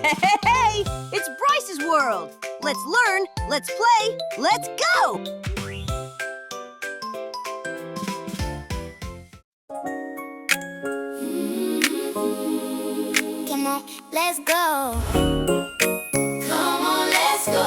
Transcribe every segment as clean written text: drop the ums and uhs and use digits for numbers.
Hey, it's Bryce's world. Let's learn, let's play, let's go! Come on, let's go. Come on, let's go.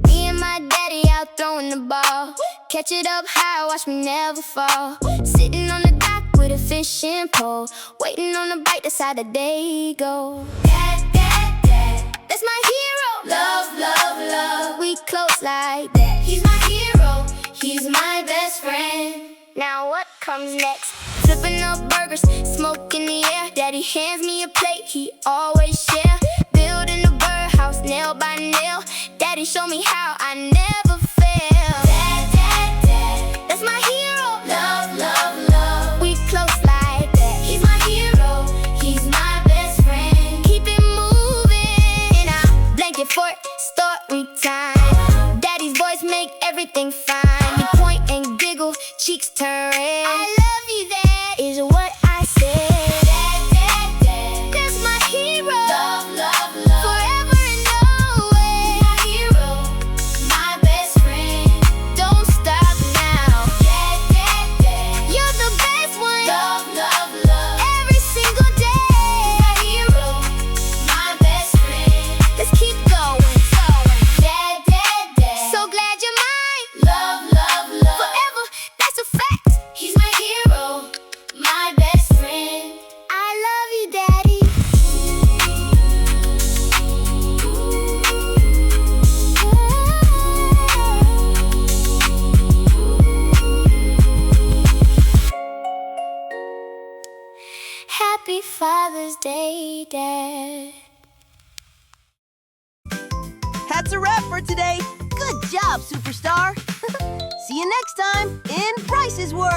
Me and my daddy out throwing the ball. Catch it up high, watch me never fall. Sitting on the dock with a fishing pole, waiting on the bite, that's how the day go. Dad, dad, dad, that's my hero. Love, love, love, we close like that. He's my hero, he's my best friend. Now what comes next? Flipping up burgers, smoke in the air. Daddy hands me a plate, he always share. Building a birdhouse, nail by nail. Daddy show me how I never fail. Dad, dad, dad, that's my hero. Love, love, love, we close like that. He's my hero, he's my best friend. Keep it moving in our blanket fort, story time. Daddy's voice make everything fine. He point and giggle, cheeks turn red. I love you, that is what I said. Dad, dad, dad, that's my hero. Love, love, love, forever and always. My hero, my best friend. Don't stop now. Dad, dad, dad, you're the best one. Love, love, love, every single day. My hero, my best friend. Let's keep going. Dad, dad, dad, so glad you're mine. Love, love, love, forever, that's a fact. He's my hero, my best friend. I love you, Daddy. Happy Father's Day, Dad. That's a wrap for today. Good job, superstar. See you next time in Bryce's world.